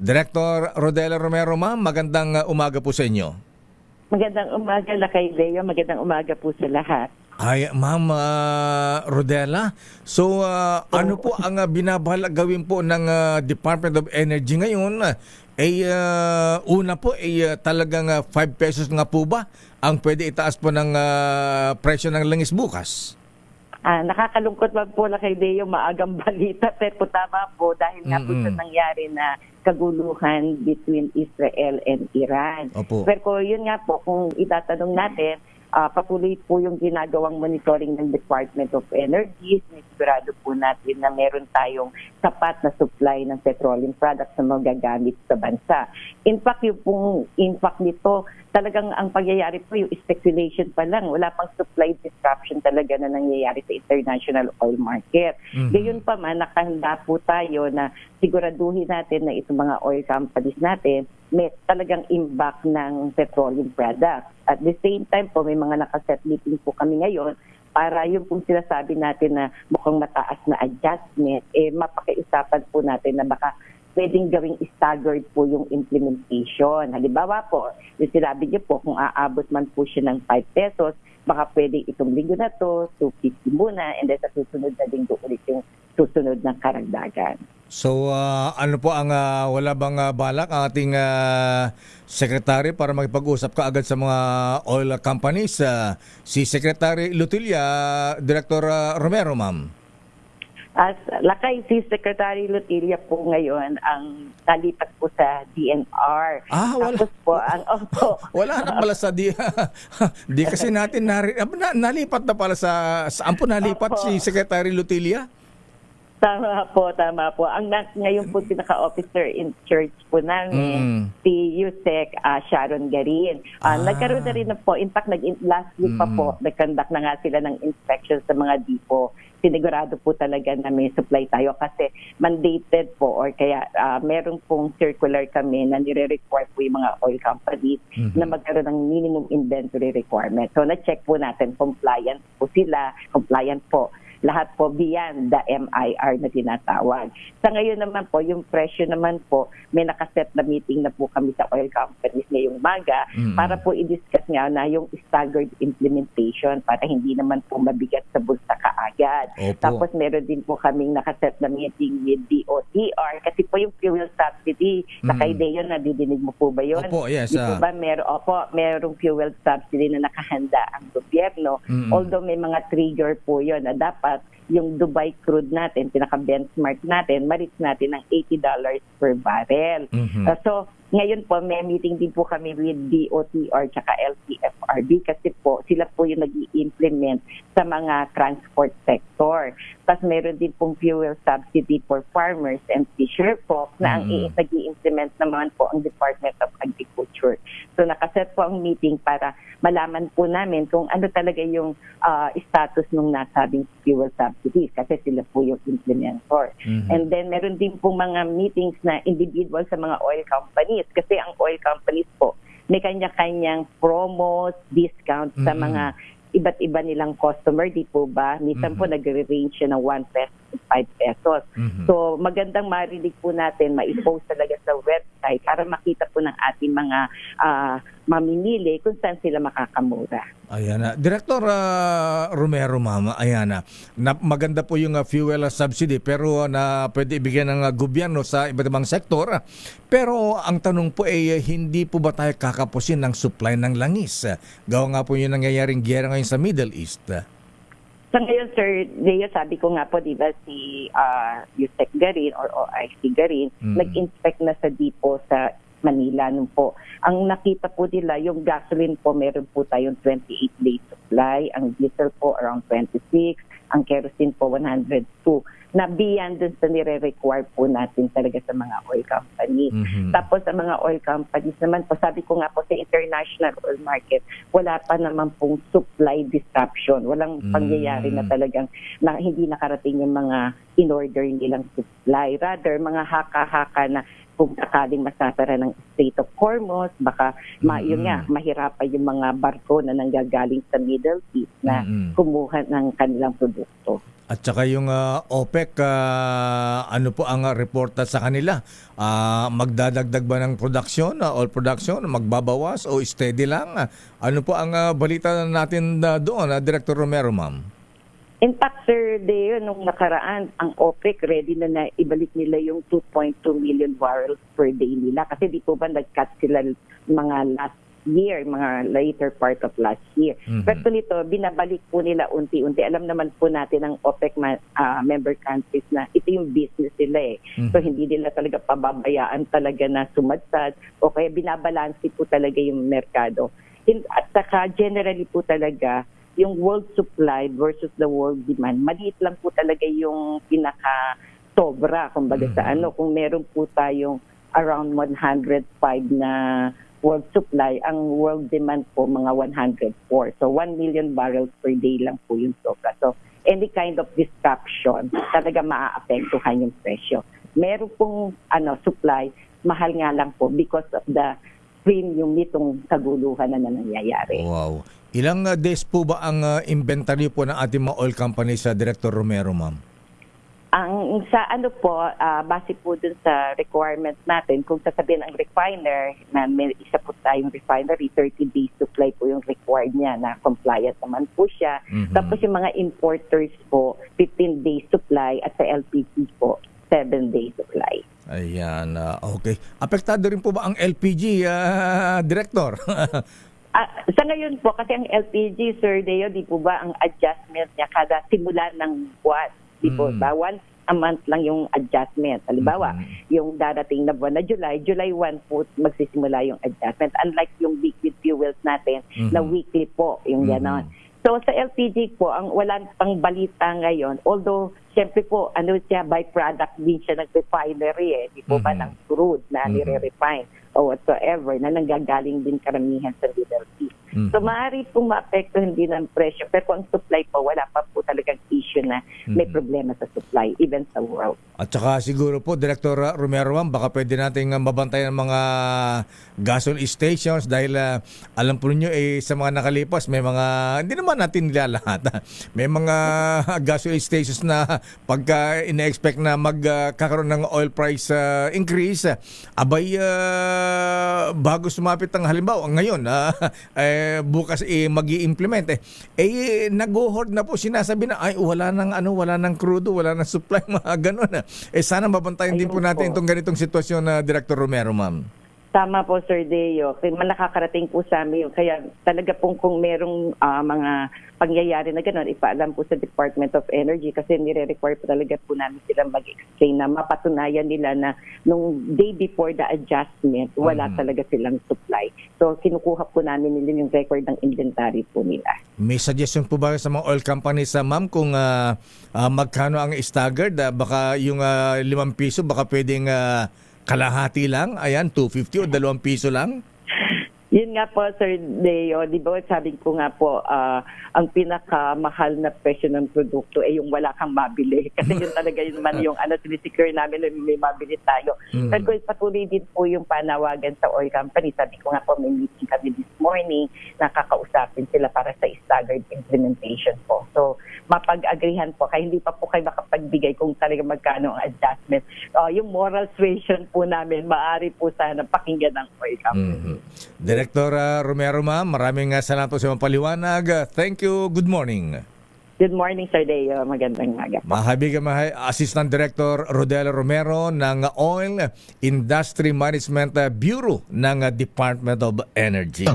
Director Rodela Romero, ma'am, magandang umaga po sa inyo. Magandang umaga na kay Leo. Magandang umaga po sa lahat. Ay, ma'am Rodela, so ano po ang binabalak gawin po ng Department of Energy ngayon? Una po, talagang 5 pesos nga po ba ang pwede itaas po ng presyo ng langis bukas? Nakakalungkot man po na kay Leo maagang balita, pero tama po dahil nga po sa nangyari na kaguluhan between Israel and Iran. Opo. Pero yun nga po, kung itatanong natin, patuloy po yung ginagawang monitoring ng Department of Energy. Sigurado po natin na meron tayong sapat na supply ng petroleum products na magagamit sa bansa. In fact, yung pong impact nito, talagang ang pagyayari po yung speculation pa lang. Wala pang supply disruption talaga na nangyayari sa international oil market. Gayon pa man, nakahanda po tayo na siguraduhin natin na itong mga oil companies natin may talagang impact ng petroleum products. At the same time po, may mga nakaset meeting po kami ngayon para yung kung sinasabi natin na mukhang mataas na adjustment, mapakiusapan po natin na baka pwedeng gawing staggered po yung implementation. Halimbawa po, yung sinabi niyo po, kung aabot man po siya ng 5 pesos, baka pwedeng itong linggo na to, 250 muna, and then sa susunod na linggo ulit yung susunod ng karagdagan. So ano po ang wala bang balak ang ating secretary para makipag-usap ka agad sa mga oil companies? Si Secretary Lutilla, Director Romero, ma'am. As lakay si Secretary Lutilla po ngayon ang nalipat po sa DNR. Wala. Tapos po ang Wala na pala sa di kasi natin nalipat na pala saan po nalipat si Secretary Lutilla? Tama po. Ngayon po pinaka-officer in church po namin, si Yusek Sharon Garin. Nagkaroon na rin na po, in fact, last week pa po, nag-conduct na nga sila ng inspection sa mga depot. Sinigurado po talaga na may supply tayo kasi mandated po or kaya meron pong circular kami na nire-require po yung mga oil companies na magkaroon ng minimum inventory requirement. So na-check po natin, compliant po. Lahat po beyond the MIR na tinatawag. Sa ngayon naman po, yung presyo naman po, may nakaset na meeting na po kami sa oil companies ngayong umaga para po i-discuss nga na yung staggered implementation para hindi naman po mabigat sa bulsa kaagad. Opo. Tapos meron din po kaming nakaset na meeting with DOTR kasi po yung fuel subsidy, sa Kaideo, nadidinig mo po ba yun? Opo, yes. Di po ba merong fuel subsidy na nakahanda ang gobyerno, although may mga trigger po yun na dapat yung Dubai crude natin, pinaka-benchmark natin, ma-reach natin ng $80 per barrel. So, ngayon po, may meeting din po kami with DOTR tsaka LTFRB kasi po, sila po yung nag-i-implement sa mga transport sector. Tapos meron din pong fuel subsidy for farmers and fisher folks na ang nag-i-implement naman po ang Department of Agriculture. So, nakaset po ang meeting para malaman po namin kung ano talaga yung status nung nasabing fuel subsidies kasi sila po yung implementor. And then meron din po mga meetings na individual sa mga oil companies kasi ang oil companies po may kanya-kanyang promos, discounts sa mga iba't iba nilang customer, di po ba? Minsan po nagre-range siya ng 1 peso to 5 pesos. So magandang marinig po natin, ma-post talaga sa website para makita po ng ating mga mamimili kung saan sila makakamura. Ayan na. Director Romero, ma'am, ayan na. Maganda po yung fuel subsidy pero na pwede ibigay ng gobyerno sa iba't ibang sektor. Pero ang tanong po ay hindi po ba tayo kakapusin ng supply ng langis? Gawa nga po yung nangyayaring giyera ngayon sa Middle East. Sa ngayon, Sir Leo, sabi ko nga po, di ba, si Yusek Garin or OIC Garin, nag-inspect na sa depot sa Manila nun po. Ang nakita po nila, yung gasoline po, meron po tayong 28 days supply. Ang diesel po, around 26. Ang kerosene po, 102. Na beyond dun sa nire-require po natin talaga sa mga oil companies. Tapos sa mga oil companies naman po, sabi ko nga po sa international oil market, wala pa naman pong supply disruption. Walang pangyayari na talagang na hindi nakarating yung mga in-order nilang supply. Rather, mga haka-haka na kung sakaling masasara ng Strait of Hormuz, baka yun nga, mahirapan yung mga barko na nanggagaling sa Middle East na kumuha ng kanilang produkto. At saka yung OPEC, ano po ang reporta sa kanila? Magdadagdag ba ng production, oil production, magbabawas o steady lang? Ano po ang balita natin doon, Director Romero, ma'am? In fact, Sir Deo, nung nakaraan, ang OPEC ready na ibalik nila yung 2.2 million barrels per day nila. Kasi di po ba nag-cut sila mga last year, mga later part of last year. Pero nito, binabalik po nila unti-unti. Alam naman po natin ang OPEC member countries na ito yung business nila eh. So hindi nila talaga pababayaan talaga na sumadsad o kaya binabalansi po talaga yung merkado. At saka generally po talaga, yung world supply versus the world demand, maliit lang po talaga yung pinaka-sobra. Kumbaga sa kung meron po tayong around 105 na world supply, ang world demand po mga 104. So 1 million barrels per day lang po yung sobra. So any kind of disruption, talaga maaapektuhan yung presyo. Meron pong supply, mahal nga lang po because of the premium nitong kaguluhan na nangyayari. Wow. Ilang days po ba ang inventory po ng ating mga oil company sa Director Romero, ma'am? Ang sa base po dun sa requirement natin, kung sasabihin ang refiner na may isa po tayong refinery, 30 days supply po yung required niya na compliant naman po siya. Tapos yung mga importers po, 15 days supply at sa LPG po, 7 days supply. Ayan, okay. Apektado rin po ba ang LPG, Director? Sa ngayon po, kasi ang LPG, Sir Deo, di po ba ang adjustment niya kada simula ng buwan? Di po ba? Once a month lang yung adjustment. Halimbawa, yung darating na buwan na July 1 po magsisimula yung adjustment. Unlike yung liquid fuels natin na weekly po, yung gano'n. So sa LPG po, ang wala pang balita ngayon, although siyempre po, siya, byproduct din siya ng refinery di po ba, ng crude na nire-refine o whatsoever na nanggagaling din karamihan sa Middle East. So maaari pong maapektuhan din ang presyo, pero kung ang supply po, wala pa po talagang issue na may problema sa supply, even sa world. At saka siguro po, Director Romero, baka pwede nating mabantayan ang mga gasoline stations dahil alam po niyo sa mga nakalipas, may mga, hindi naman natin nilalahat, may mga gasoline stations na pagka ina-expect na magkakaroon ng oil price increase, abay bago sumapit ang halimbawa ngayon, bukas mag-i-implement nag-hoard na po, sinasabi na ay wala nang crudo, wala nang supply, mga ganun. Sana mabantayan din po natin itong ganitong sitwasyon na Director Romero, ma'am. Tama po, Sir Deo. Kaya nakakarating po sa amin yun. Kaya talaga pong kung merong mga pangyayari na gano'n, ipaalam po sa Department of Energy kasi nire-require po talaga po namin silang mag-explain na mapatunayan nila na nung day before the adjustment, wala talaga silang supply. So kinukuha po namin nila yung record ng inventory po nila. May suggestion po ba sa mga oil companies, ma'am, kung magkano ang staggered? Baka yung 5 piso, baka pwedeng kalahati lang, ayan, 250 o 2 piso lang? Yun nga po, Sir Deo, di ba sabi ko nga po, ang pinakamahal na presyo ng produkto ay yung wala kang mabili. Kasi yun talaga yun naman yung sinisecure namin na may mabili tayo. Pero kung patuloy din po yung panawagan sa oil company, sabi ko nga po, may meeting kami this morning, nakakausapin sila para sa staggered implementation po. So, mapag-agrihan po, kaya hindi pa po kayo makapagbigay kung talaga magkano ang adjustment. Yung moral suasion po namin, maaari po sana pakinggan ng oil company. Director Romero, ma'am, maraming salamat po sa mga paliwanag. Thank you. Good morning. Good morning, Sir Deo. Magandang umaga. Mahabigan, Assistant Director Rodel Romero ng Oil Industry Management Bureau ng Department of Energy.